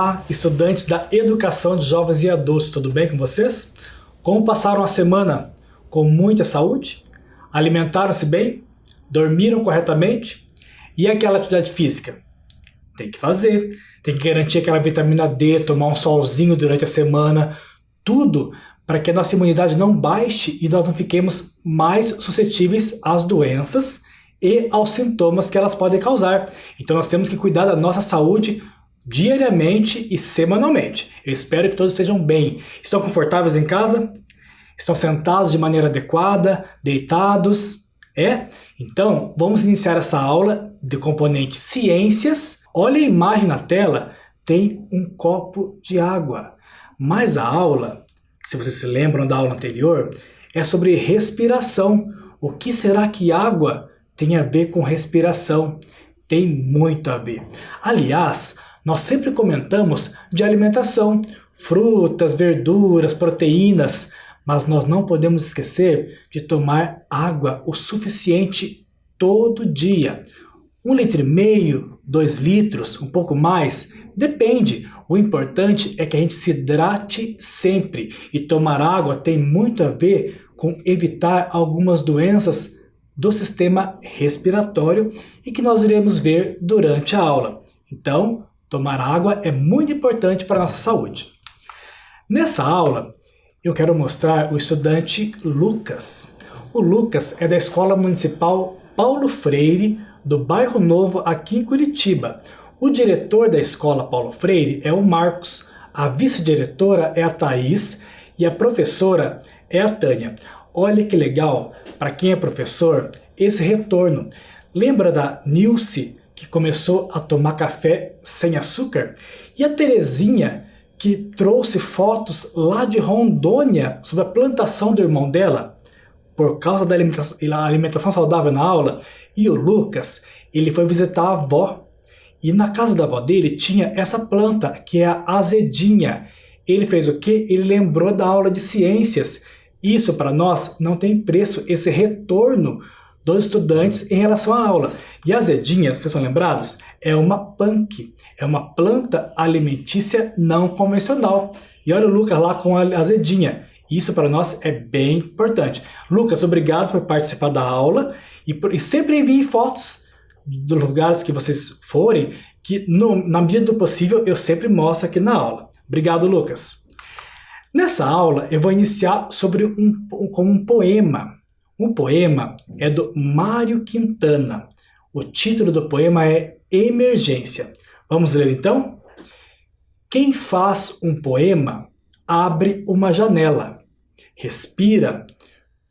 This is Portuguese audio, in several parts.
Olá, estudantes da Educação de Jovens e Adultos, tudo bem com vocês? Como passaram a semana? Com muita saúde? Alimentaram-se bem? Dormiram corretamente? E aquela atividade física? Tem que fazer, tem que garantir aquela vitamina D, tomar um solzinho durante a semana, tudo para que a nossa imunidade não baixe e nós não fiquemos mais suscetíveis às doenças e aos sintomas que elas podem causar. Então nós temos que cuidar da nossa saúde diariamente e semanalmente. Eu espero que todos estejam bem. Estão confortáveis em casa? Estão sentados de maneira adequada? Deitados? Então, vamos iniciar essa aula de componente Ciências. Olha a imagem na tela, tem um copo de água. Mas a aula, se vocês se lembram da aula anterior, é sobre respiração. O que será que água tem a ver com respiração? Tem muito a ver. Aliás, nós sempre comentamos de alimentação, frutas, verduras, proteínas, mas nós não podemos esquecer de tomar água o suficiente todo dia. 1,5 litro, 2 litros, um pouco mais, depende. O importante é que a gente se hidrate sempre. E tomar água tem muito a ver com evitar algumas doenças do sistema respiratório e que nós iremos ver durante a aula. Então, tomar água é muito importante para a nossa saúde. Nessa aula, eu quero mostrar o estudante Lucas. O Lucas é da Escola Municipal Paulo Freire, do Bairro Novo, aqui em Curitiba. O diretor da Escola Paulo Freire é o Marcos, a vice-diretora é a Thaís e a professora é a Tânia. Olha que legal, para quem é professor, esse retorno. Lembra da Nilce, que começou a tomar café sem açúcar? E a Terezinha, que trouxe fotos lá de Rondônia sobre a plantação do irmão dela, por causa da alimentação saudável na aula. E o Lucas, ele foi visitar a avó, e na casa da avó dele tinha essa planta, que é a azedinha. Ele fez o quê? Ele lembrou da aula de ciências. Isso para nós não tem preço, esse retorno dos estudantes em relação à aula. E a azedinha, vocês são lembrados? É uma punk, é uma planta alimentícia não convencional. E olha o Lucas lá com a azedinha. Isso para nós é bem importante. Lucas, obrigado por participar da aula e sempre enviem fotos dos lugares que vocês forem, que na medida do possível eu sempre mostro aqui na aula. Obrigado, Lucas. Nessa aula eu vou iniciar sobre um poema. O poema é do Mário Quintana. O título do poema é Emergência. Vamos ler então? Quem faz um poema abre uma janela. Respira,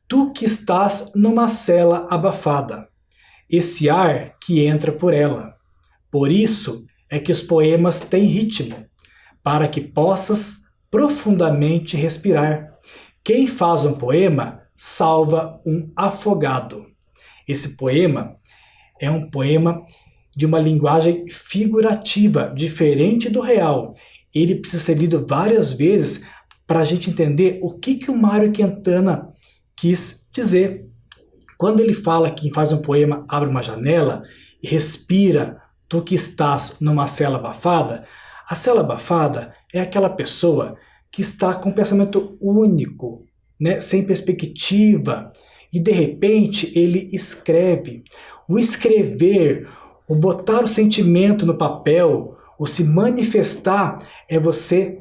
tu que estás numa cela abafada. Esse ar que entra por ela. Por isso é que os poemas têm ritmo, para que possas profundamente respirar. Quem faz um poema salva um afogado. Esse poema é um poema de uma linguagem figurativa, diferente do real. Ele precisa ser lido várias vezes para a gente entender o que o Mário Quintana quis dizer. Quando ele fala que quem faz um poema abre uma janela e respira, tu que estás numa cela abafada, a cela abafada é aquela pessoa que está com um pensamento único, sem perspectiva, e de repente ele escreve. O escrever, o botar o sentimento no papel, o se manifestar, é você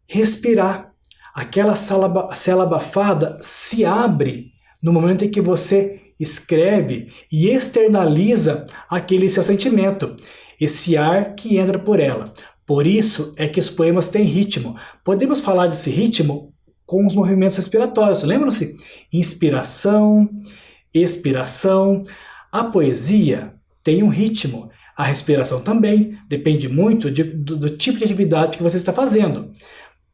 respirar. Aquela cela abafada se abre no momento em que você escreve e externaliza aquele seu sentimento, esse ar que entra por ela. Por isso é que os poemas têm ritmo. Podemos falar desse ritmo com os movimentos respiratórios. Lembram-se? Inspiração, expiração. A poesia tem um ritmo. A respiração também. Depende muito do tipo de atividade que você está fazendo.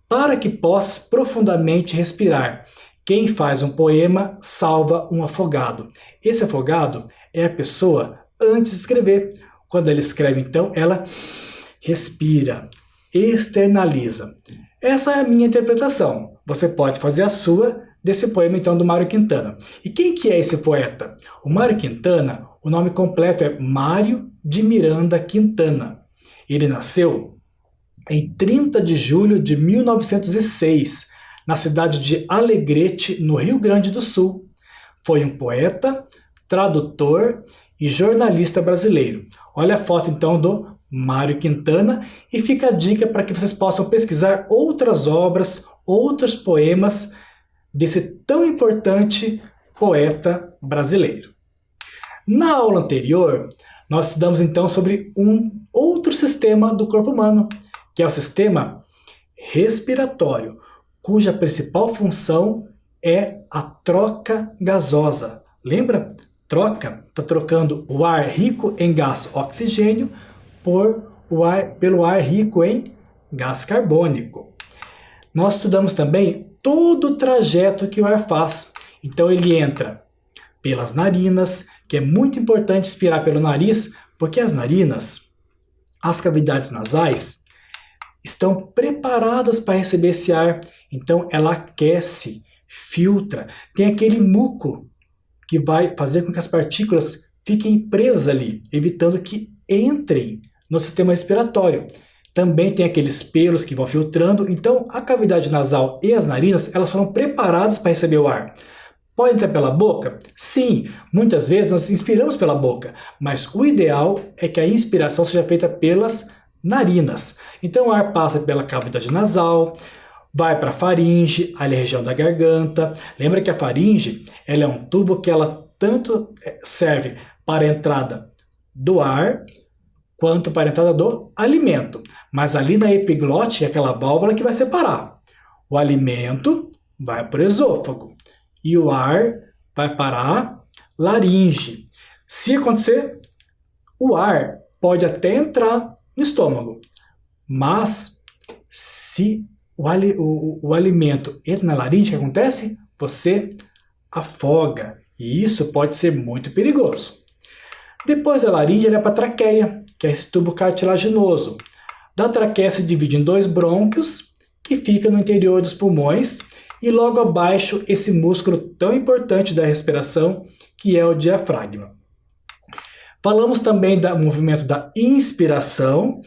Para que possas profundamente respirar. Quem faz um poema salva um afogado. Esse afogado é a pessoa antes de escrever. Quando ela escreve, então, ela respira, externaliza. Essa é a minha interpretação. Você pode fazer a sua desse poema, então, do Mário Quintana. E quem que é esse poeta? O Mário Quintana, o nome completo é Mário de Miranda Quintana. Ele nasceu em 30 de julho de 1906, na cidade de Alegrete, no Rio Grande do Sul. Foi um poeta, tradutor e jornalista brasileiro. Olha a foto então do Mário Quintana e fica a dica para que vocês possam pesquisar outras obras, outros poemas desse tão importante poeta brasileiro. Na aula anterior, nós estudamos então sobre um outro sistema do corpo humano, que é o sistema respiratório, cuja principal função é a troca gasosa. Lembra? Troca, está trocando o ar rico em gás oxigênio pelo ar rico em gás carbônico. Nós estudamos também todo o trajeto que o ar faz. Então ele entra pelas narinas, que é muito importante inspirar pelo nariz, porque as narinas, as cavidades nasais, estão preparadas para receber esse ar. Então ela aquece, filtra, tem aquele muco que vai fazer com que as partículas fiquem presas ali, evitando que entrem no sistema respiratório. Também tem aqueles pelos que vão filtrando, então a cavidade nasal e as narinas, elas foram preparadas para receber o ar. Pode entrar pela boca? Sim, muitas vezes nós inspiramos pela boca, mas o ideal é que a inspiração seja feita pelas narinas. Então o ar passa pela cavidade nasal, vai para a faringe, ali a região da garganta. Lembra que a faringe ela é um tubo que ela tanto serve para a entrada do ar, quanto para a entrada do alimento. Mas ali na epiglote é aquela válvula que vai separar. O alimento vai para o esôfago e o ar vai para a laringe. Se acontecer, o ar pode até entrar no estômago, mas se o alimento entra na laringe, o que acontece? Você afoga, e isso pode ser muito perigoso. Depois da laringe, ele é para a traqueia, que é esse tubo cartilaginoso. Da traqueia se divide em 2 brônquios, que fica no interior dos pulmões, e logo abaixo esse músculo tão importante da respiração, que é o diafragma. Falamos também do movimento da inspiração,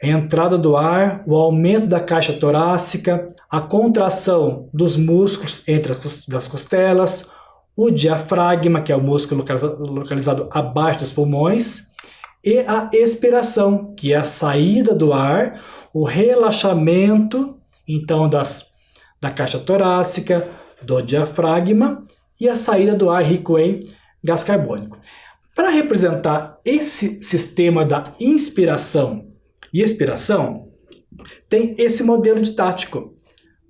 a entrada do ar, o aumento da caixa torácica, a contração dos músculos entre as costelas, o diafragma, que é o músculo localizado abaixo dos pulmões, e a expiração, que é a saída do ar, o relaxamento, então, da caixa torácica, do diafragma e a saída do ar rico em gás carbônico. Para representar esse sistema da inspiração e expiração, tem esse modelo didático.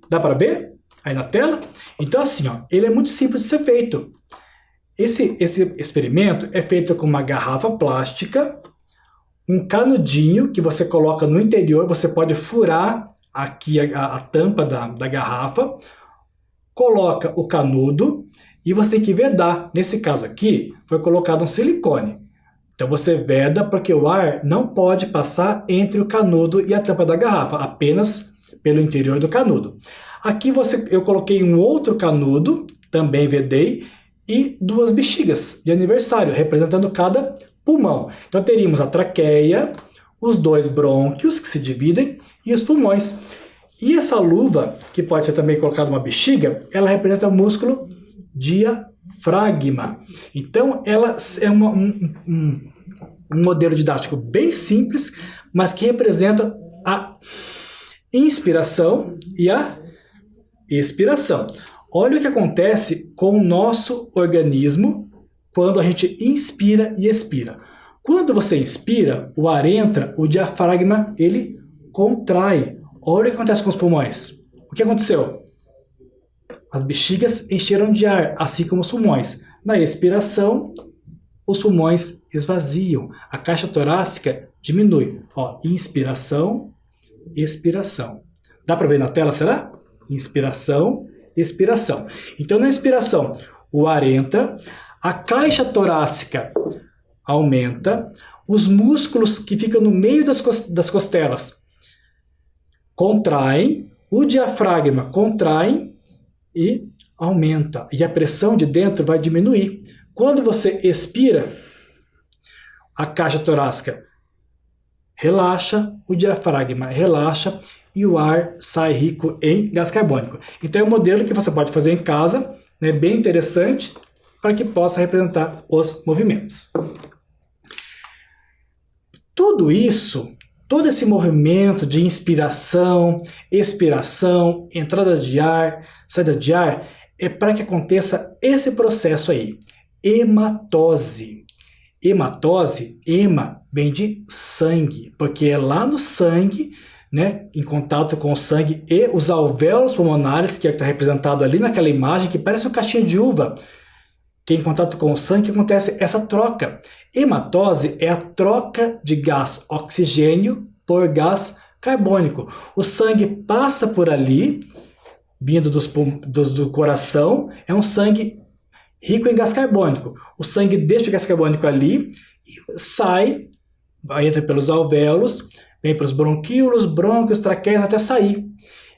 Dá para ver aí na tela? Então assim, ele é muito simples de ser feito. Esse experimento é feito com uma garrafa plástica, um canudinho que você coloca no interior, você pode furar aqui a tampa da garrafa, coloca o canudo e você tem que vedar. Nesse caso aqui, foi colocado um silicone. Então você veda porque o ar não pode passar entre o canudo e a tampa da garrafa, apenas pelo interior do canudo. Aqui eu coloquei um outro canudo, também vedei, e 2 bexigas de aniversário, representando cada pulmão. Então teríamos a traqueia, os 2 brônquios que se dividem e os pulmões. E essa luva, que pode ser também colocada uma bexiga, ela representa o músculo diafragma. Então ela é um modelo didático bem simples, mas que representa a inspiração e a expiração. Olha o que acontece com o nosso organismo quando a gente inspira e expira. Quando você inspira, o ar entra, o diafragma ele contrai. Olha o que acontece com os pulmões. O que aconteceu? As bexigas encheram de ar, assim como os pulmões. Na expiração, os pulmões esvaziam. A caixa torácica diminui. Inspiração, expiração. Dá para ver na tela, será? Inspiração, expiração. Então, na inspiração, o ar entra, a caixa torácica aumenta, os músculos que ficam no meio das costelas contraem, o diafragma contrai e aumenta. E a pressão de dentro vai diminuir. Quando você expira, a caixa torácica relaxa, o diafragma relaxa e o ar sai rico em gás carbônico. Então é um modelo que você pode fazer em casa, né, bem interessante, para que possa representar os movimentos. Tudo isso, todo esse movimento de inspiração, expiração, entrada de ar, saída de ar, é para que aconteça esse processo aí, hematose. Hematose, hema, vem de sangue, porque é lá no sangue, né, em contato com o sangue e os alvéolos pulmonares, que está representado ali naquela imagem, que parece uma caixinha de uva, que em contato com o sangue acontece essa troca. Hematose é a troca de gás oxigênio por gás carbônico. O sangue passa por ali, vindo do coração, é um sangue rico em gás carbônico. O sangue deixa o gás carbônico ali e sai, entra pelos alvéolos, vem para os bronquíolos, brônquios, traqueias, até sair.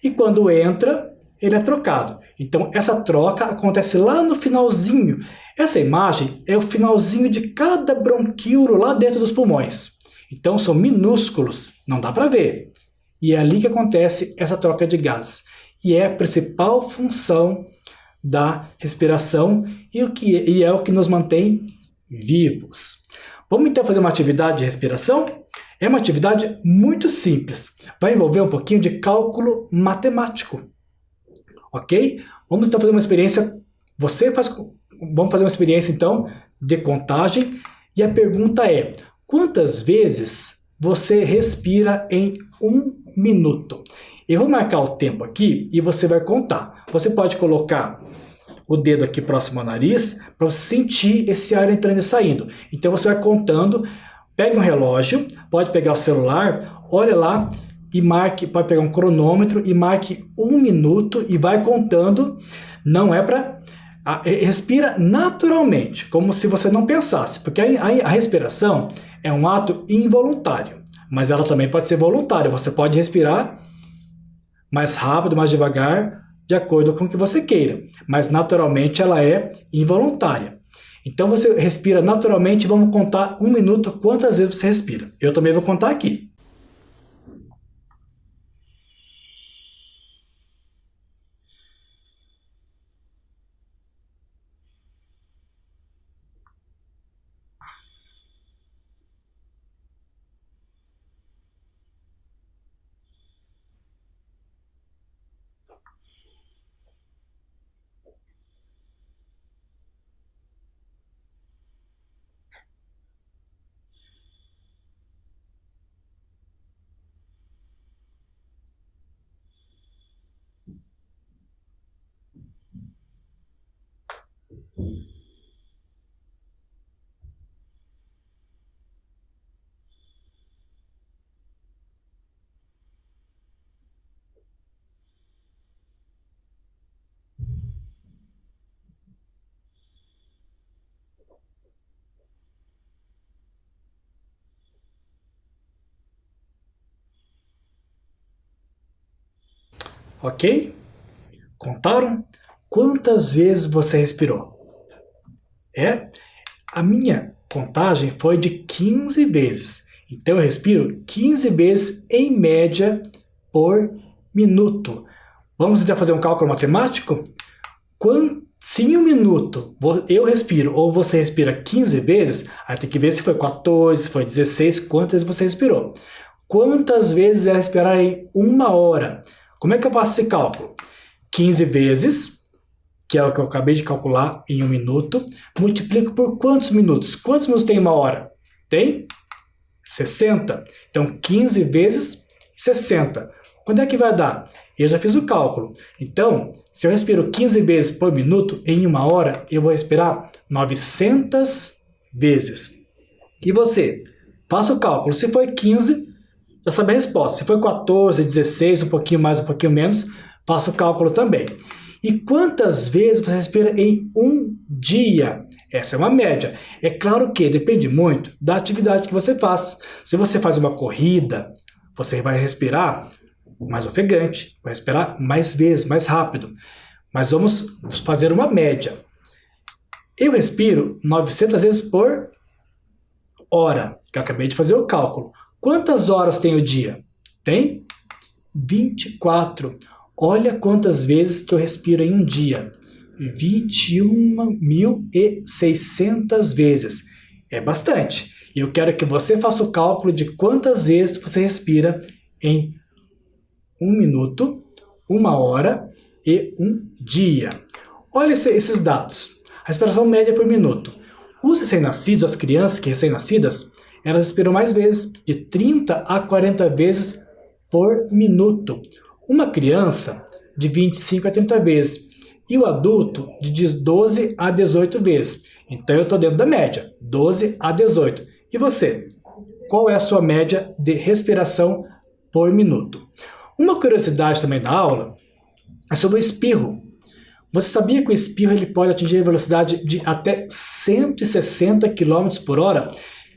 E quando entra, ele é trocado. Então, essa troca acontece lá no finalzinho. Essa imagem é o finalzinho de cada bronquíolo lá dentro dos pulmões. Então, são minúsculos, não dá para ver. E é ali que acontece essa troca de gás. E é a principal função da respiração e é o que nos mantém vivos. Vamos então fazer uma atividade de respiração? É uma atividade muito simples. Vai envolver um pouquinho de cálculo matemático. Ok? Vamos então fazer uma experiência. Vamos fazer uma experiência então de contagem. E a pergunta é: quantas vezes você respira em 1 minuto? Eu vou marcar o tempo aqui e você vai contar. Você pode colocar o dedo aqui próximo ao nariz para você sentir esse ar entrando e saindo. Então você vai contando, pega um relógio, pode pegar o celular, olha lá e marque, pode pegar um cronômetro e marque 1 minuto e vai contando. Não é para... Respira naturalmente, como se você não pensasse, porque a respiração é um ato involuntário, mas ela também pode ser voluntária. Você pode respirar mais rápido, mais devagar, de acordo com o que você queira, mas naturalmente ela é involuntária. Então você respira naturalmente, vamos contar 1 minuto quantas vezes você respira. Eu também vou contar aqui. Ok? Contaram? Quantas vezes você respirou? A minha contagem foi de 15 vezes. Então eu respiro 15 vezes em média por minuto. Vamos então fazer um cálculo matemático? Se em 1 minuto eu respiro ou você respira 15 vezes, aí tem que ver se foi 14, se foi 16, quantas vezes você respirou. Quantas vezes era respirar em 1 hora? Como é que eu faço esse cálculo? 15 vezes, que é o que eu acabei de calcular em 1 minuto, multiplico por quantos minutos? Quantos minutos tem 1 hora? Tem 60. Então, 15 vezes 60. Quanto é que vai dar? Eu já fiz o cálculo. Então, se eu respiro 15 vezes por minuto, em 1 hora, eu vou respirar 900 vezes. E você? Faça o cálculo. Se foi 15, já sabe a resposta. Se foi 14, 16, um pouquinho mais, um pouquinho menos, faça o cálculo também. E quantas vezes você respira em um dia? Essa é uma média. É claro que depende muito da atividade que você faz. Se você faz uma corrida, você vai respirar mais ofegante, vai respirar mais vezes, mais rápido. Mas vamos fazer uma média. Eu respiro 900 vezes por hora, que eu acabei de fazer o cálculo. Quantas horas tem o dia? Tem 24. Olha quantas vezes que eu respiro em um dia. 21.600 vezes. É bastante. E eu quero que você faça o cálculo de quantas vezes você respira em 1 minuto, 1 hora e 1 dia. Olha esses dados. A respiração média por minuto. Os recém-nascidos, as crianças que recém-nascidas, elas respiram mais vezes, de 30 a 40 vezes por minuto. Uma criança, de 25 a 30 vezes. E o adulto, de 12 a 18 vezes. Então eu estou dentro da média, 12 a 18. E você? Qual é a sua média de respiração por minuto? Uma curiosidade também da aula é sobre o espirro. Você sabia que o espirro ele pode atingir a velocidade de até 160 km por hora?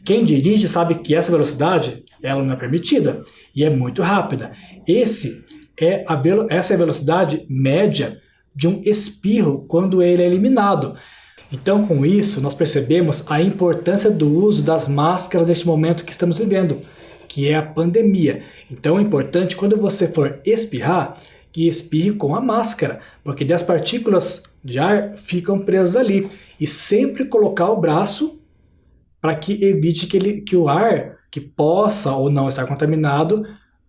Quem dirige sabe que essa velocidade ela não é permitida e é muito rápida. Essa é a velocidade média de um espirro quando ele é eliminado. Então, com isso, nós percebemos a importância do uso das máscaras neste momento que estamos vivendo, que é a pandemia. Então, é importante, quando você for espirrar, que espirre com a máscara, porque as partículas de ar ficam presas ali. E sempre colocar o braço para que evite que o ar, que possa ou não estar contaminado,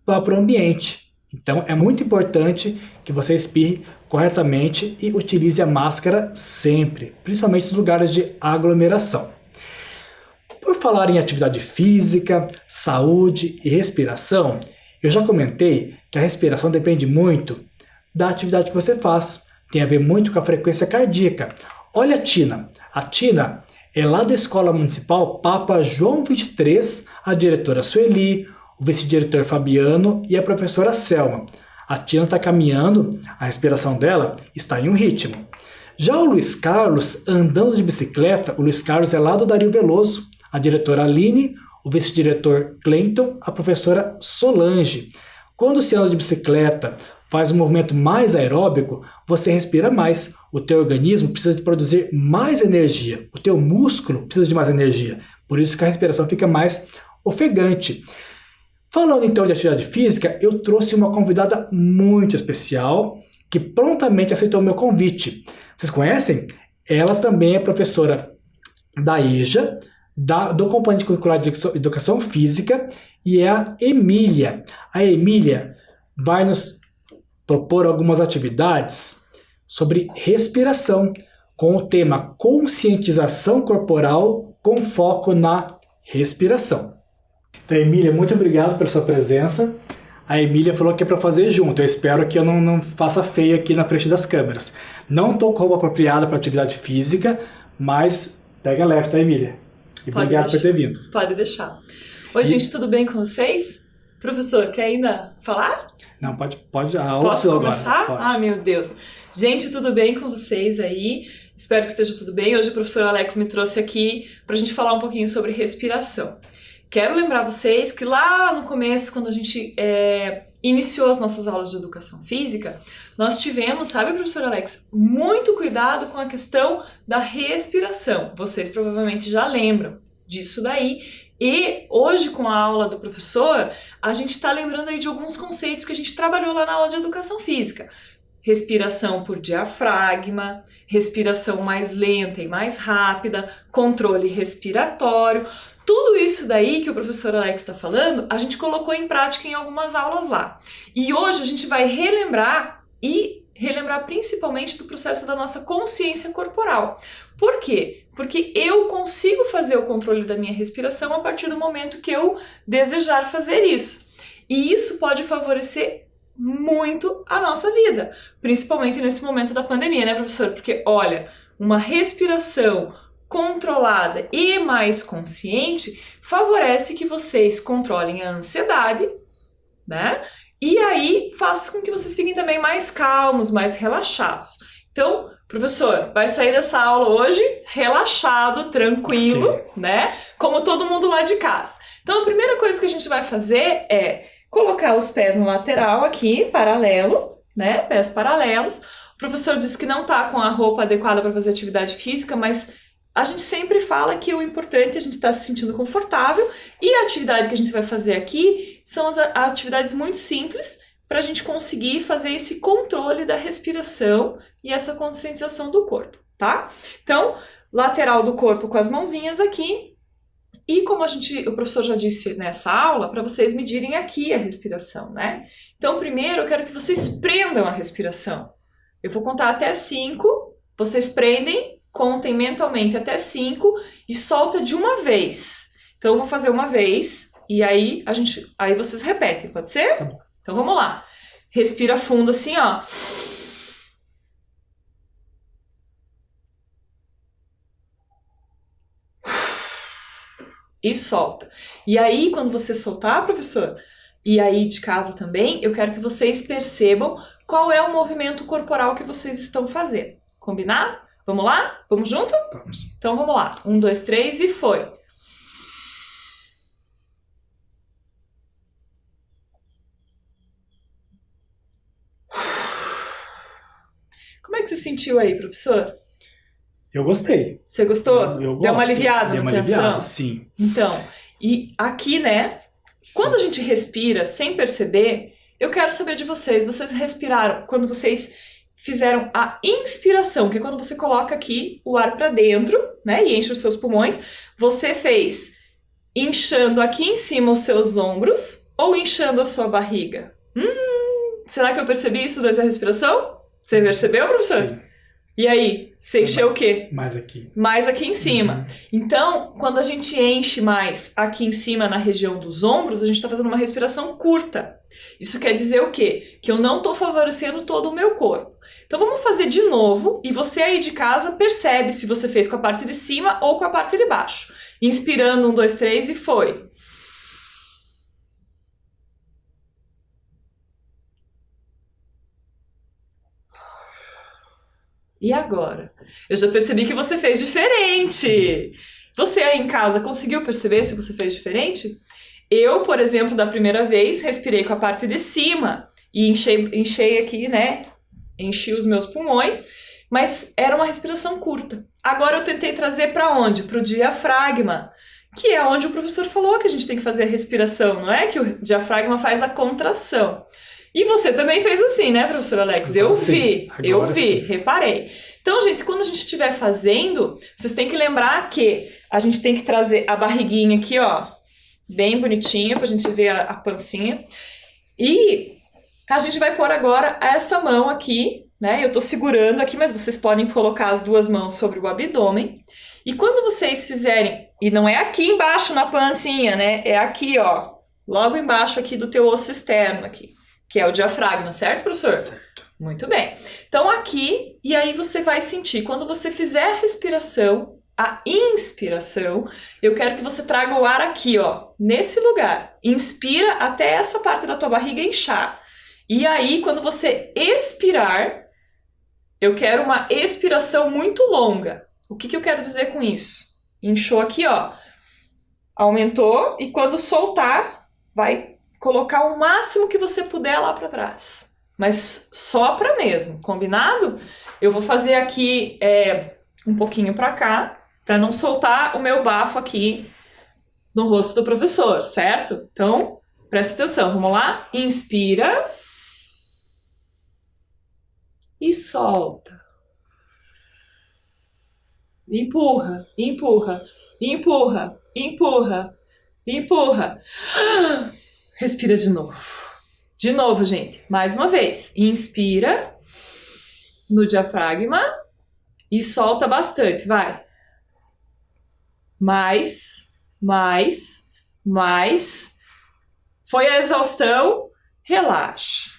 vá para o ambiente. Então, é muito importante que você espirre corretamente e utilize a máscara sempre, principalmente nos lugares de aglomeração. Por falar em atividade física, saúde e respiração, eu já comentei que a respiração depende muito da atividade que você faz. Tem a ver muito com a frequência cardíaca. Olha a Tina. A Tina é lá da Escola Municipal Papa João XXIII, a diretora Sueli, o vice-diretor Fabiano e a professora Selma. A Tina está caminhando, a respiração dela está em um ritmo. Já o Luiz Carlos, andando de bicicleta, o Luiz Carlos é lá do Dario Veloso, a diretora Aline, o vice-diretor Cleiton, a professora Solange. Quando se anda de bicicleta, faz um movimento mais aeróbico, você respira mais. O teu organismo precisa de produzir mais energia. O teu músculo precisa de mais energia. Por isso que a respiração fica mais ofegante. Falando então de atividade física, eu trouxe uma convidada muito especial que prontamente aceitou o meu convite. Vocês conhecem? Ela também é professora da EJA, do Componente Curricular de Educação Física, e é a Emília. A Emília vai nos propor algumas atividades sobre respiração, com o tema conscientização corporal com foco na respiração. Então, Emília, muito obrigado pela sua presença. A Emília falou que é para fazer junto. Eu espero que eu não faça feio aqui na frente das câmeras. Não estou com roupa apropriada para atividade física, mas pega leve, tá, Emília? E obrigado por ter vindo. Pode deixar. Oi, gente, tudo bem com vocês? Professor, quer ainda falar? Não, pode. Posso começar? Pode. Ah, meu Deus. Gente, tudo bem com vocês aí? Espero que esteja tudo bem. Hoje o professor Alex me trouxe aqui para a gente falar um pouquinho sobre respiração. Quero lembrar vocês que lá no começo, quando a gente iniciou as nossas aulas de educação física, nós tivemos, sabe, professor Alex, muito cuidado com a questão da respiração. Vocês provavelmente já lembram disso daí. E hoje, com a aula do professor, a gente está lembrando aí de alguns conceitos que a gente trabalhou lá na aula de educação física. Respiração por diafragma, respiração mais lenta e mais rápida, controle respiratório. Tudo isso daí que o professor Alex está falando, a gente colocou em prática em algumas aulas lá. E hoje a gente vai relembrar principalmente do processo da nossa consciência corporal. Por quê? Porque eu consigo fazer o controle da minha respiração a partir do momento que eu desejar fazer isso. E isso pode favorecer muito a nossa vida, principalmente nesse momento da pandemia, né, professor? Porque, olha, uma respiração controlada e mais consciente favorece que vocês controlem a ansiedade, né? E aí faz com que vocês fiquem também mais calmos, mais relaxados. Então, professor, vai sair dessa aula hoje relaxado, tranquilo, okay, né? Como todo mundo lá de casa. Então, a primeira coisa que a gente vai fazer é colocar os pés no lateral aqui, paralelo, né? Pés paralelos. O professor disse que não tá com a roupa adequada para fazer atividade física, mas a gente sempre fala que o importante é a gente estar se sentindo confortável, e a atividade que a gente vai fazer aqui são as atividades muito simples para a gente conseguir fazer esse controle da respiração e essa conscientização do corpo, tá? Então, lateral do corpo com as mãozinhas aqui, e como o professor já disse nessa aula, para vocês medirem aqui a respiração, né? Então, primeiro eu quero que vocês prendam a respiração. Eu vou contar até 5, vocês prendem, contem mentalmente até 5 e solta de uma vez. Então eu vou fazer uma vez e aí vocês repetem, pode ser? Tá bom. Então vamos lá. Respira fundo assim, ó. E solta. E aí, quando você soltar, professor, e aí de casa também, eu quero que vocês percebam qual é o movimento corporal que vocês estão fazendo. Combinado? Vamos lá? Vamos junto? Vamos. Então vamos lá. 1, 2, 3 e foi. Como é que você sentiu aí, professor? Eu gostei. Você gostou? Eu gosto. Deu uma aliviada Deu na uma tensão? aliviada, sim. Então, e aqui, né? Sim. Quando a gente respira sem perceber, eu quero saber de vocês. Vocês respiraram quando vocês fizeram a inspiração, que é quando você coloca aqui o ar para dentro, né? E enche os seus pulmões. Você fez inchando aqui em cima os seus ombros ou inchando a sua barriga? Será que eu percebi isso durante a respiração? Você percebeu, professor? Sim. E aí, você encheu o quê? Mais aqui. Mais aqui em cima. Então, quando a gente enche mais aqui em cima na região dos ombros, a gente está fazendo uma respiração curta. Isso quer dizer o quê? Que eu não estou favorecendo todo o meu corpo. Então vamos fazer de novo e você aí de casa percebe se você fez com a parte de cima ou com a parte de baixo. Inspirando, 1, 2, 3 e foi. E agora? Eu já percebi que você fez diferente. Você aí em casa conseguiu perceber se você fez diferente? Eu, por exemplo, da primeira vez, respirei com a parte de cima e enchei aqui, né? Enchi os meus pulmões, mas era uma respiração curta. Agora eu tentei trazer para onde? Para o diafragma, que é onde o professor falou que a gente tem que fazer a respiração, não é? Que o diafragma faz a contração. E você também fez assim, né, professor Alex? Agora sim. Eu vi, Sim. reparei. Então, gente, quando a gente estiver fazendo, vocês têm que lembrar que a gente tem que trazer a barriguinha aqui, ó, bem bonitinha, pra gente ver a pancinha. E a gente vai pôr agora essa mão aqui, né? Eu tô segurando aqui, mas vocês podem colocar as duas mãos sobre o abdômen. E quando vocês fizerem, e não é aqui embaixo na pancinha, né? É aqui, ó, logo embaixo aqui do teu osso externo aqui, que é o diafragma, certo, professor? Certo. Muito bem. Então aqui, e aí você vai sentir, quando você fizer a respiração, a inspiração, eu quero que você traga o ar aqui, ó, nesse lugar. Inspira até essa parte da tua barriga inchar. E aí, quando você expirar, eu quero uma expiração muito longa. O que eu quero dizer com isso? Inchou aqui, ó, aumentou, e quando soltar, vai colocar o máximo que você puder lá para trás. Mas sopra mesmo, combinado? Eu vou fazer aqui um pouquinho para cá, para não soltar o meu bafo aqui no rosto do professor, certo? Então, presta atenção, vamos lá? Inspira. E solta. Empurra, empurra, empurra, empurra, empurra. Respira de novo. De novo, gente. Mais uma vez. Inspira no diafragma e solta bastante. Vai. Mais, mais, mais. Foi a exaustão. Relaxa.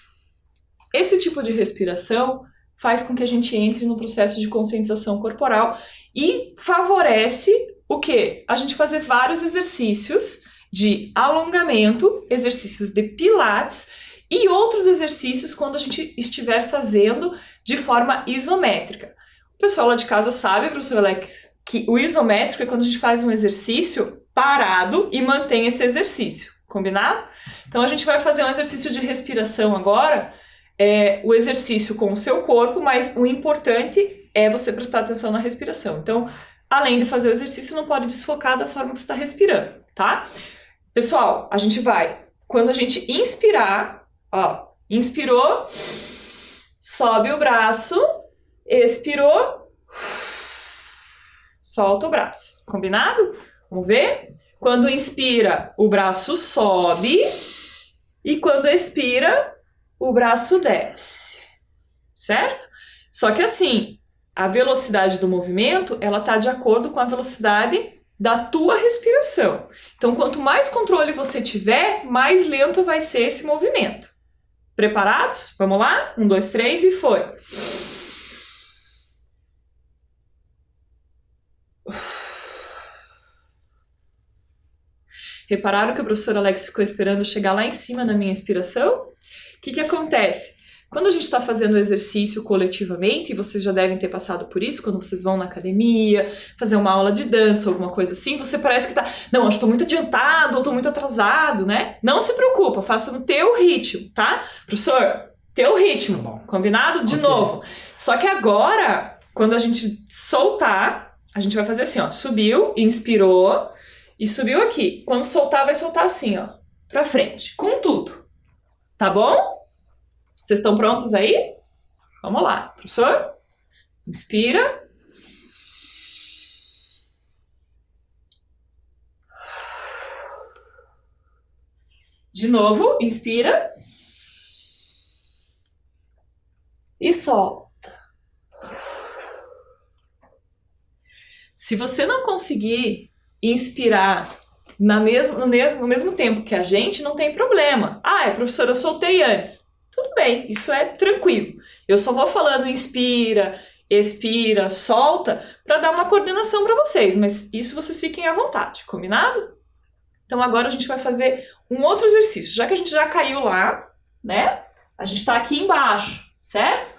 Esse tipo de respiração faz com que a gente entre no processo de conscientização corporal e favorece o quê? A gente fazer vários exercícios de alongamento, exercícios de pilates e outros exercícios quando a gente estiver fazendo de forma isométrica. O pessoal lá de casa sabe, professor Alex, que o isométrico é quando a gente faz um exercício parado e mantém esse exercício, combinado? Então a gente vai fazer um exercício de respiração agora, o exercício com o seu corpo, mas o importante é você prestar atenção na respiração. Então, além de fazer o exercício, não pode desfocar da forma que você está respirando, tá? Pessoal, a gente vai, quando a gente inspirar, ó, inspirou, sobe o braço, expirou, solta o braço, combinado? Vamos ver? Quando inspira, o braço sobe, e quando expira, o braço desce, certo? Só que assim, a velocidade do movimento, ela tá de acordo com a velocidade da tua respiração. Então, quanto mais controle você tiver, mais lento vai ser esse movimento. Preparados? Vamos lá? 1, 2, 3 e foi. Repararam que o professor Alex ficou esperando chegar lá em cima na minha inspiração? O que acontece? Quando a gente está fazendo o exercício coletivamente, e vocês já devem ter passado por isso, quando vocês vão na academia, fazer uma aula de dança, alguma coisa assim, você parece que tá, não, eu estou muito adiantado, ou estou muito atrasado, né? Não se preocupa, faça no teu ritmo, tá? Professor, teu ritmo, Tá bom. combinado? De novo. Só que agora, quando a gente soltar, a gente vai fazer assim, ó, subiu, inspirou, e subiu aqui. Quando soltar, vai soltar assim, ó, pra frente, com tudo. Tá bom? Vocês estão prontos aí? Vamos lá, professor. Inspira. De novo, inspira. E solta. Se você não conseguir inspirar no mesmo tempo que a gente, não tem problema. Ah, professor, eu soltei antes. Tudo bem, isso é tranquilo. Eu só vou falando inspira, expira, solta, para dar uma coordenação para vocês, mas isso vocês fiquem à vontade, combinado? Então agora a gente vai fazer um outro exercício. Já que a gente já caiu lá, né? A gente está aqui embaixo, certo?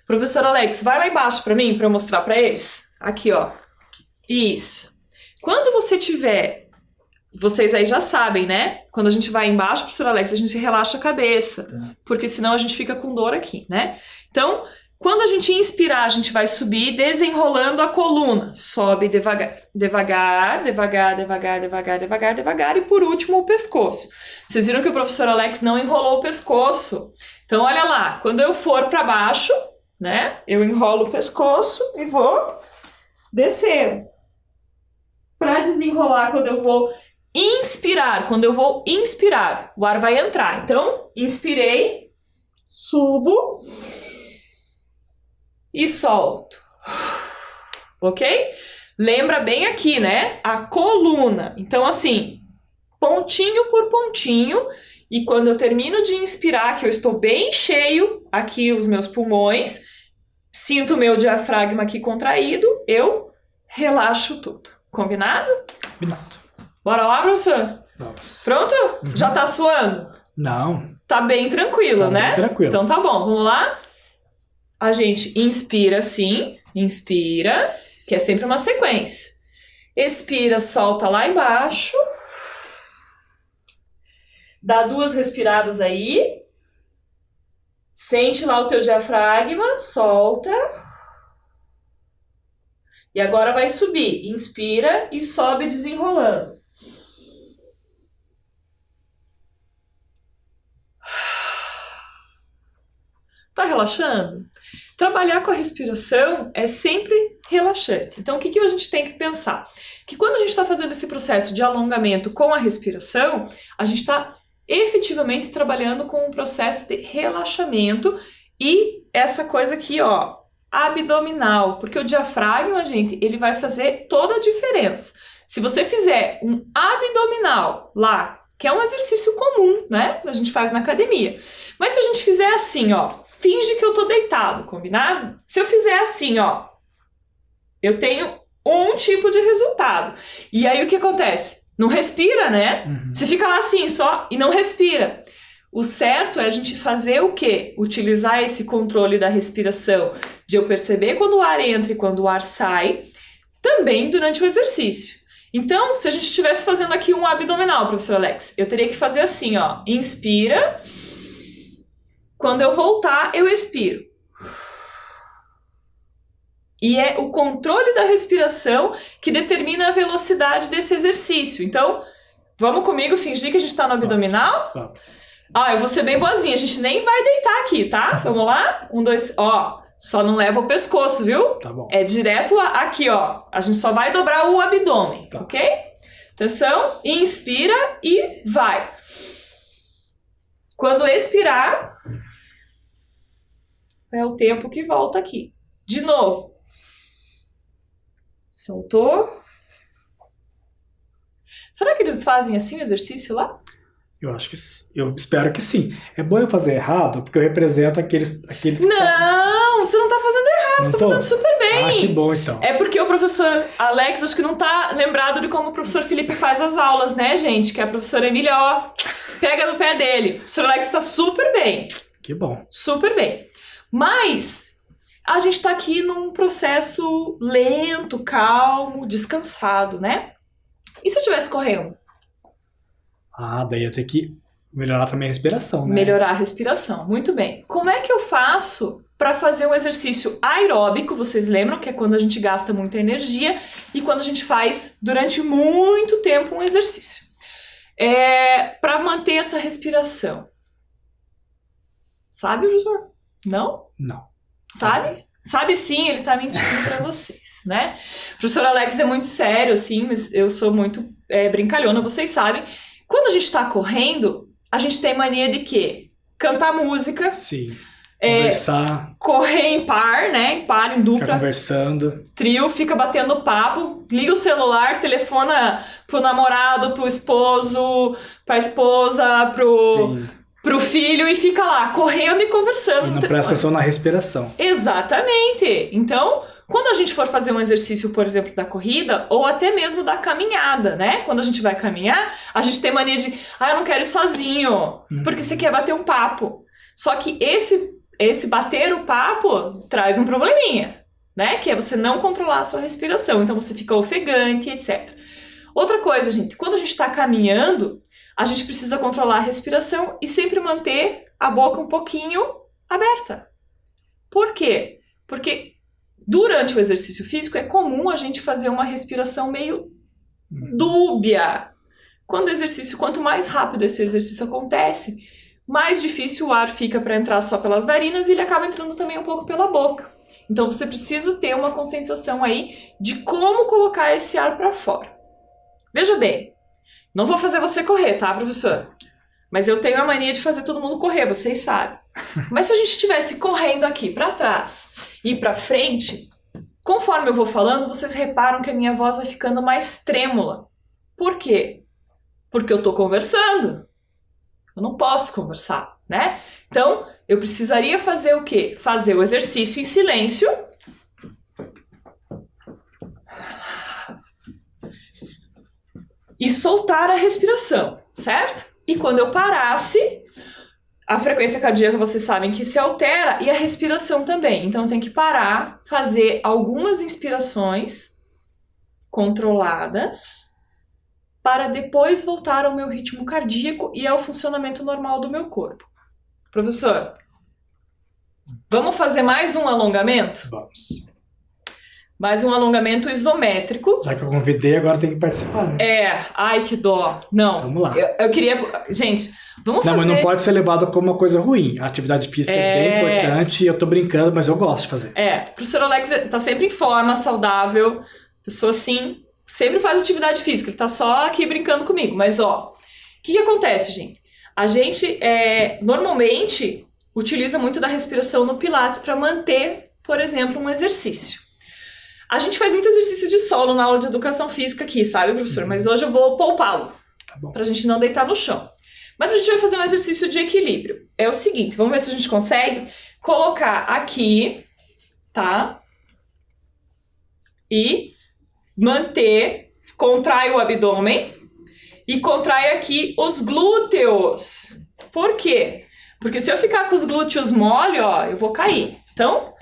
Professor Alex, vai lá embaixo para mim, para eu mostrar para eles. Aqui, ó. Isso. Quando você tiver... Vocês aí já sabem, né? Quando a gente vai embaixo, professor Alex, a gente relaxa a cabeça, porque senão a gente fica com dor aqui, né? Então, quando a gente inspirar, a gente vai subir desenrolando a coluna. Sobe devagar, devagar, devagar, devagar, devagar, devagar, devagar, e por último o pescoço. Vocês viram que o professor Alex não enrolou o pescoço? Então, olha lá, quando eu for para baixo, né? Eu enrolo o pescoço e vou descer. Para desenrolar, quando eu vou inspirar, o ar vai entrar. Então, inspirei, subo e solto. Ok? Lembra bem aqui, né? A coluna. Então, assim, pontinho por pontinho. E quando eu termino de inspirar, que eu estou bem cheio, aqui os meus pulmões, sinto o meu diafragma aqui contraído, eu relaxo tudo. Combinado? Combinado. Bora lá, professor? Vamos. Pronto? Uhum. Já tá suando? Não. Tá bem tranquilo, Tá né? bem tranquilo. Então tá bom, vamos lá? A gente inspira assim, inspira, que é sempre uma sequência. Expira, solta lá embaixo. Dá 2 respiradas aí. Sente lá o teu diafragma, solta. E agora vai subir. Inspira e sobe desenrolando. Tá relaxando? Trabalhar com a respiração é sempre relaxante. Então, o que a gente tem que pensar? Que quando a gente está fazendo esse processo de alongamento com a respiração, a gente está efetivamente trabalhando com um processo de relaxamento e essa coisa aqui, ó, abdominal, porque o diafragma, gente, ele vai fazer toda a diferença. Se você fizer um abdominal lá, que é um exercício comum, né? A gente faz na academia. Mas se a gente fizer assim, ó, finge que eu tô deitado, combinado? Se eu fizer assim, ó, eu tenho um tipo de resultado. E aí o que acontece? Não respira, né? Uhum. Você fica lá assim só e não respira. O certo é a gente fazer o quê? Utilizar esse controle da respiração, de eu perceber quando o ar entra e quando o ar sai, também durante o exercício. Então, se a gente estivesse fazendo aqui um abdominal, professor Alex, eu teria que fazer assim, ó, inspira, quando eu voltar, eu expiro. E é o controle da respiração que determina a velocidade desse exercício. Então, vamos comigo fingir que a gente tá no abdominal? Vamos. Eu vou ser bem boazinha, a gente nem vai deitar aqui, tá? Vamos lá? 1, 2, só não leva o pescoço, viu? Tá bom. É direto aqui, ó. A gente só vai dobrar o abdômen, tá. Ok? Atenção, inspira e vai. Quando expirar, é o tempo que volta aqui. De novo. Soltou. Será que eles fazem assim o exercício lá? Eu espero que sim. É bom eu fazer errado, porque eu represento aqueles Não, você não tá fazendo errado, você tá fazendo super bem. Ah, que bom então. É porque o professor Alex, acho que não tá lembrado de como o professor Felipe faz as aulas, né, gente? Que a professora Emília, pega no pé dele. O professor Alex tá super bem. Que bom. Super bem. Mas a gente tá aqui num processo lento, calmo, descansado, né? E se eu estivesse correndo? Daí eu tenho que melhorar também a respiração, né? Melhorar a respiração, muito bem. Como é que eu faço para fazer um exercício aeróbico? Vocês lembram que é quando a gente gasta muita energia e quando a gente faz durante muito tempo um exercício. Para manter essa respiração. Sabe, professor? Não? Não. Sabe? Sabe sim, ele tá mentindo para vocês, né? O professor Alex é muito sério, assim, mas eu sou muito brincalhona, vocês sabem. Quando a gente tá correndo, a gente tem mania de quê? Cantar música. Sim. Conversar. Correr em par, né? Em par, em dupla. Ficar conversando. Trio, fica batendo papo. Liga o celular, telefona pro namorado, pro esposo, pra esposa, pro filho e fica lá, correndo e conversando. E não presta atenção na respiração. Exatamente. Então, quando a gente for fazer um exercício, por exemplo, da corrida, ou até mesmo da caminhada, né? Quando a gente vai caminhar, a gente tem mania de, eu não quero ir sozinho, porque você quer bater um papo. Só que esse bater o papo traz um probleminha, né? Que é você não controlar a sua respiração, então você fica ofegante, etc. Outra coisa, gente, quando a gente está caminhando, a gente precisa controlar a respiração e sempre manter a boca um pouquinho aberta. Por quê? Porque durante o exercício físico é comum a gente fazer uma respiração meio dúbia. Quanto mais rápido esse exercício acontece, mais difícil o ar fica para entrar só pelas narinas e ele acaba entrando também um pouco pela boca. Então você precisa ter uma conscientização aí de como colocar esse ar para fora. Veja bem, não vou fazer você correr, tá, professor? Mas eu tenho a mania de fazer todo mundo correr, vocês sabem. Mas se a gente estivesse correndo aqui para trás e para frente, conforme eu vou falando, vocês reparam que a minha voz vai ficando mais trêmula. Por quê? Porque eu tô conversando. Eu não posso conversar, né? Então, eu precisaria fazer o quê? Fazer o exercício em silêncio. E soltar a respiração, certo? E quando eu parasse, a frequência cardíaca, vocês sabem que se altera e a respiração também. Então, eu tenho que parar, fazer algumas inspirações controladas para depois voltar ao meu ritmo cardíaco e ao funcionamento normal do meu corpo. Professor, vamos fazer mais um alongamento? Vamos. Mais um alongamento isométrico. Já que eu convidei, agora tem que participar, né? Ai que dó. Não. Vamos lá. Eu queria... Gente, vamos fazer... Não, mas não pode ser levado como uma coisa ruim. A atividade física é bem importante, eu tô brincando, mas eu gosto de fazer. O professor Alex tá sempre em forma, saudável, pessoa assim, sempre faz atividade física, ele tá só aqui brincando comigo. Mas, o que acontece, gente? A gente, normalmente, utiliza muito da respiração no Pilates para manter, por exemplo, um exercício. A gente faz muito exercício de solo na aula de educação física aqui, sabe, professor? Mas hoje eu vou poupá-lo, pra gente não deitar no chão. Mas a gente vai fazer um exercício de equilíbrio. É o seguinte, vamos ver se a gente consegue colocar aqui, tá? E manter, contrai o abdômen e contrai aqui os glúteos. Por quê? Porque se eu ficar com os glúteos mole, eu vou cair. Então,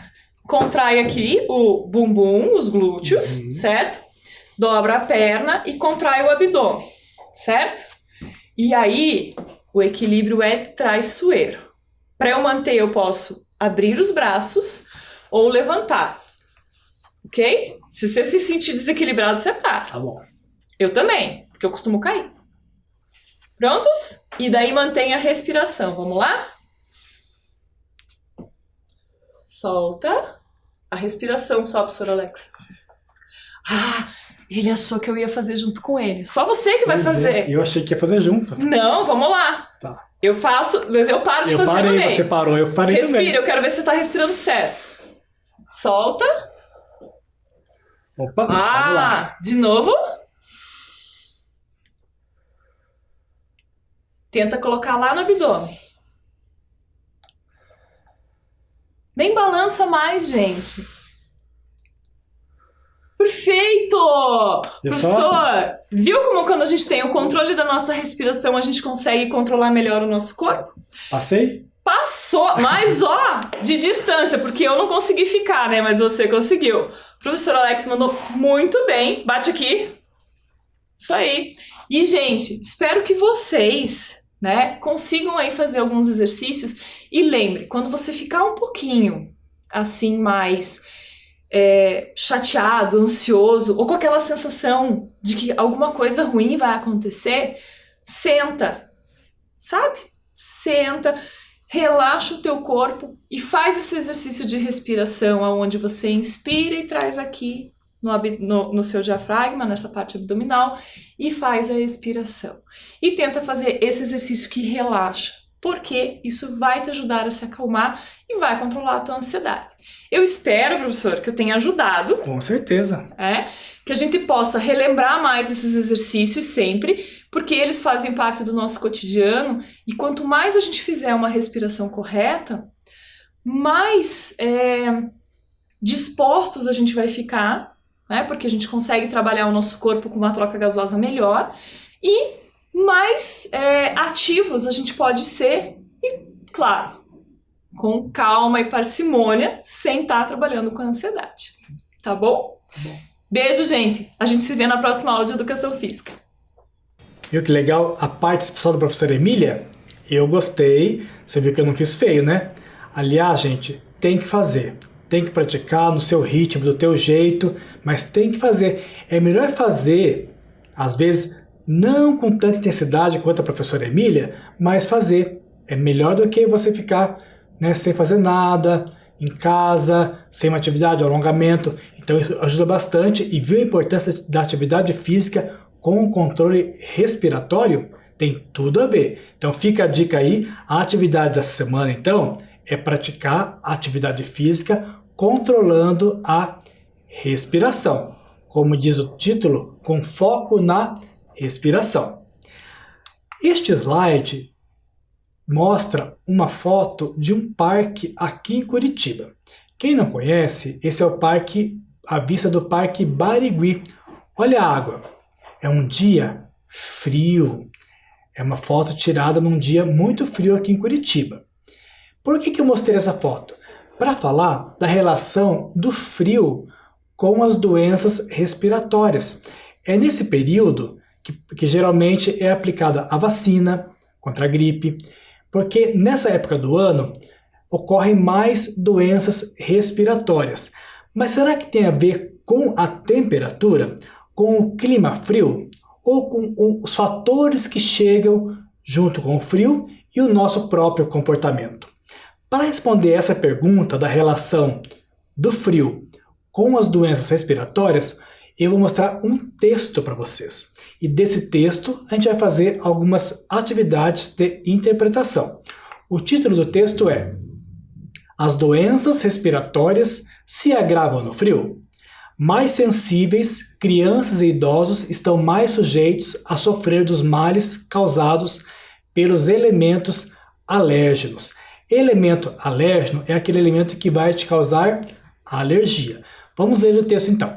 contrai aqui o bumbum, os glúteos, certo? Dobra a perna e contrai o abdômen, certo? E aí, o equilíbrio é traiçoeiro. Para eu manter, eu posso abrir os braços ou levantar. ok? Se você se sentir desequilibrado, você para. Tá bom. Eu também, porque eu costumo cair. Prontos? E daí mantém a respiração. Vamos lá? Solta. A respiração só, professor Alex. Ah, ele achou que eu ia fazer junto com ele. Só você que vai fazer. Eu achei que ia fazer junto. Não, vamos lá. Tá. Eu faço, mas eu paro de Eu fazer no parei, meio. você parou, eu parei Respira, também. eu quero ver se você tá respirando certo. Solta. Opa, vamos lá. De novo. Tenta colocar lá no abdômen. Nem balança mais, gente. Perfeito! Professor, viu como quando a gente tem o controle da nossa respiração, a gente consegue controlar melhor o nosso corpo? Passei? Passou! Mas, ó, de distância, porque eu não consegui ficar, né? Mas você conseguiu. O professor Alex mandou muito bem. Bate aqui. Isso aí. E, gente, espero que vocês, né, consigam aí fazer alguns exercícios. E lembre, quando você ficar um pouquinho, assim, mais chateado, ansioso, ou com aquela sensação de que alguma coisa ruim vai acontecer, senta, sabe? Senta, relaxa o teu corpo e faz esse exercício de respiração, onde você inspira e traz aqui no seu diafragma, nessa parte abdominal, e faz a expiração. E tenta fazer esse exercício que relaxa, porque isso vai te ajudar a se acalmar e vai controlar a tua ansiedade. Eu espero, professor, que eu tenha ajudado. Com certeza. Que a gente possa relembrar mais esses exercícios sempre, porque eles fazem parte do nosso cotidiano, e quanto mais a gente fizer uma respiração correta, mais dispostos a gente vai ficar, né? Porque a gente consegue trabalhar o nosso corpo com uma troca gasosa melhor, e mais ativos a gente pode ser, e claro, com calma e parcimônia, sem estar trabalhando com a ansiedade. Tá bom? Tá bom. Beijo, gente! A gente se vê na próxima aula de Educação Física. Viu que legal a participação da professora Emília? Eu gostei. Você viu que eu não fiz feio, né? Aliás, gente, tem que fazer. Tem que praticar no seu ritmo, do teu jeito, mas tem que fazer. É melhor fazer, às vezes, não com tanta intensidade quanto a professora Emília, mas fazer. É melhor do que você ficar, né, sem fazer nada, em casa, sem uma atividade, alongamento. Então isso ajuda bastante. E viu a importância da atividade física com o controle respiratório? Tem tudo a ver. Então fica a dica aí. A atividade dessa semana, então, é praticar a atividade física controlando a respiração. Como diz o título, com foco na respiração. Este slide mostra uma foto de um parque aqui em Curitiba. Quem não conhece, esse é o parque, a vista do Parque Barigui. Olha a água. É um dia frio. É uma foto tirada num dia muito frio aqui em Curitiba. Por que eu mostrei essa foto? Para falar da relação do frio com as doenças respiratórias. É nesse período que geralmente é aplicada a vacina contra a gripe, porque nessa época do ano ocorrem mais doenças respiratórias. Mas será que tem a ver com a temperatura, com o clima frio, ou com os fatores que chegam junto com o frio e o nosso próprio comportamento? Para responder essa pergunta da relação do frio com as doenças respiratórias, eu vou mostrar um texto para vocês. E desse texto a gente vai fazer algumas atividades de interpretação. O título do texto é: As doenças respiratórias se agravam no frio? Mais sensíveis, crianças e idosos estão mais sujeitos a sofrer dos males causados pelos elementos alérgenos. Elemento alérgeno é aquele elemento que vai te causar alergia. Vamos ler o texto então.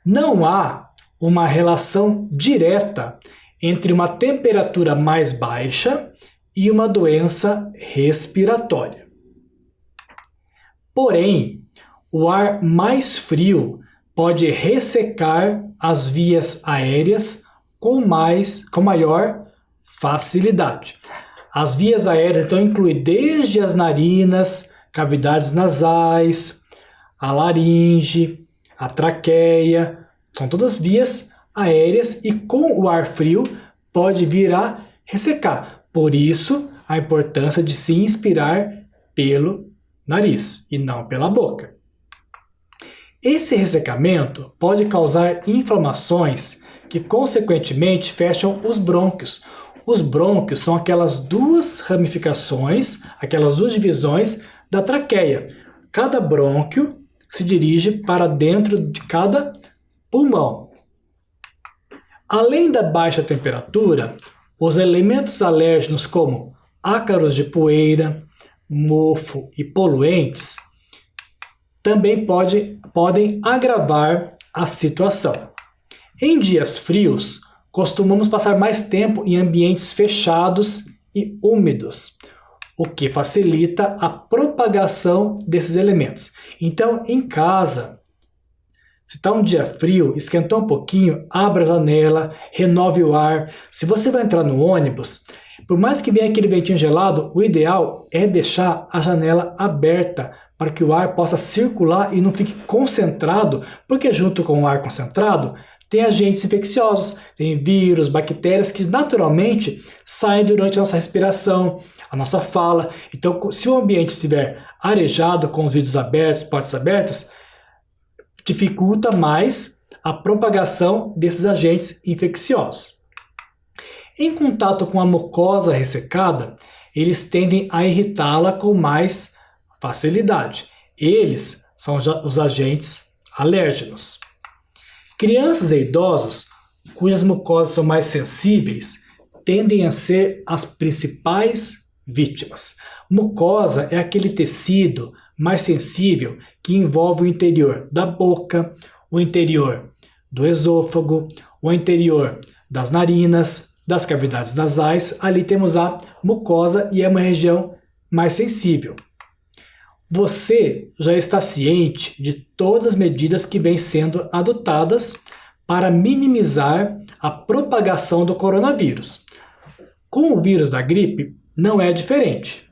Não há uma relação direta entre uma temperatura mais baixa e uma doença respiratória. Porém, o ar mais frio pode ressecar as vias aéreas com maior facilidade. As vias aéreas então incluem desde as narinas, cavidades nasais, a laringe, a traqueia, são todas vias aéreas e com o ar frio pode vir a ressecar. Por isso, a importância de se inspirar pelo nariz e não pela boca. Esse ressecamento pode causar inflamações que, consequentemente, fecham os brônquios. Os brônquios são aquelas duas ramificações, aquelas duas divisões da traqueia. Cada brônquio se dirige para dentro de cada pulmão. Além da baixa temperatura, os elementos alérgenos como ácaros de poeira, mofo e poluentes também podem agravar a situação. Em dias frios, costumamos passar mais tempo em ambientes fechados e úmidos, o que facilita a propagação desses elementos. Então, em casa, se está um dia frio, esquentou um pouquinho, abra a janela, renove o ar. Se você vai entrar no ônibus, por mais que venha aquele ventinho gelado, o ideal é deixar a janela aberta para que o ar possa circular e não fique concentrado, porque junto com o ar concentrado, tem agentes infecciosos, tem vírus, bactérias que naturalmente saem durante a nossa respiração, a nossa fala. Então, se o ambiente estiver arejado, com os vidros abertos, portas abertas, dificulta mais a propagação desses agentes infecciosos. Em contato com a mucosa ressecada, eles tendem a irritá-la com mais facilidade. Eles são os agentes alérgenos. Crianças e idosos, cujas mucosas são mais sensíveis, tendem a ser as principais vítimas. Mucosa é aquele tecido mais sensível que envolve o interior da boca, o interior do esôfago, o interior das narinas, das cavidades nasais. Ali temos a mucosa e é uma região mais sensível. Você já está ciente de todas as medidas que vêm sendo adotadas para minimizar a propagação do coronavírus. Com o vírus da gripe, não é diferente.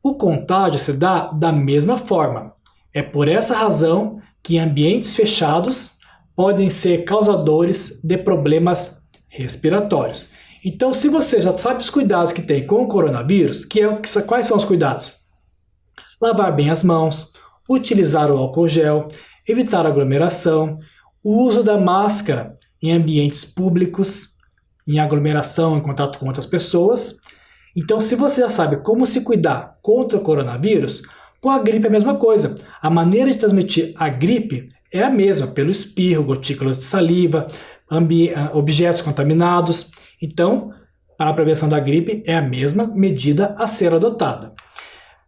O contágio se dá da mesma forma. É por essa razão que ambientes fechados podem ser causadores de problemas respiratórios. Então, se você já sabe os cuidados que tem com o coronavírus, quais são os cuidados? Lavar bem as mãos, utilizar o álcool gel, evitar aglomeração, o uso da máscara em ambientes públicos, em aglomeração, em contato com outras pessoas. Então, se você já sabe como se cuidar contra o coronavírus, com a gripe é a mesma coisa. A maneira de transmitir a gripe é a mesma, pelo espirro, gotículas de saliva, objetos contaminados. Então, para a prevenção da gripe é a mesma medida a ser adotada.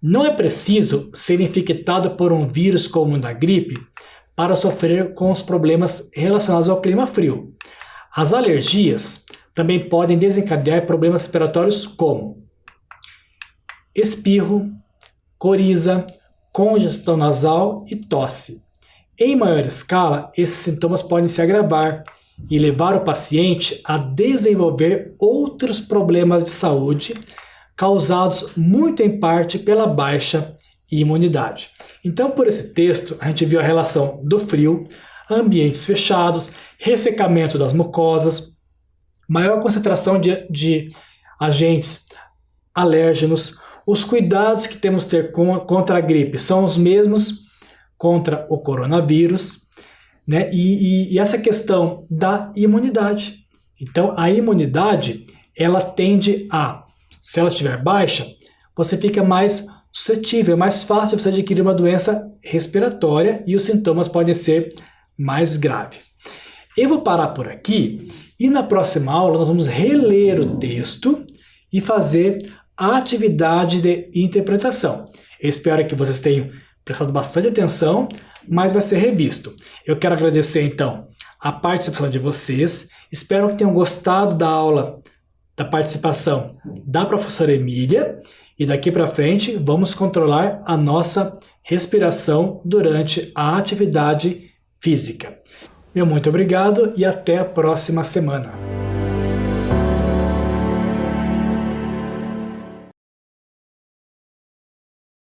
Não é preciso ser infectado por um vírus como o da gripe para sofrer com os problemas relacionados ao clima frio. As alergias também podem desencadear problemas respiratórios como espirro, coriza, congestão nasal e tosse. Em maior escala, esses sintomas podem se agravar e levar o paciente a desenvolver outros problemas de saúde causados muito em parte pela baixa imunidade. Então, por esse texto, a gente viu a relação do frio, ambientes fechados, ressecamento das mucosas, maior concentração de agentes alérgenos. Os cuidados que temos que ter contra a gripe são os mesmos contra o coronavírus, né? E essa questão da imunidade. Então, a imunidade, ela tende a, se ela estiver baixa, você fica mais suscetível, é mais fácil você adquirir uma doença respiratória e os sintomas podem ser mais graves. Eu vou parar por aqui e na próxima aula nós vamos reler o texto e fazer a atividade de interpretação. Eu espero que vocês tenham prestado bastante atenção, mas vai ser revisto. Eu quero agradecer então a participação de vocês, espero que tenham gostado da aula, da participação da professora Emília, e daqui para frente vamos controlar a nossa respiração durante a atividade física. Meu muito obrigado e até a próxima semana.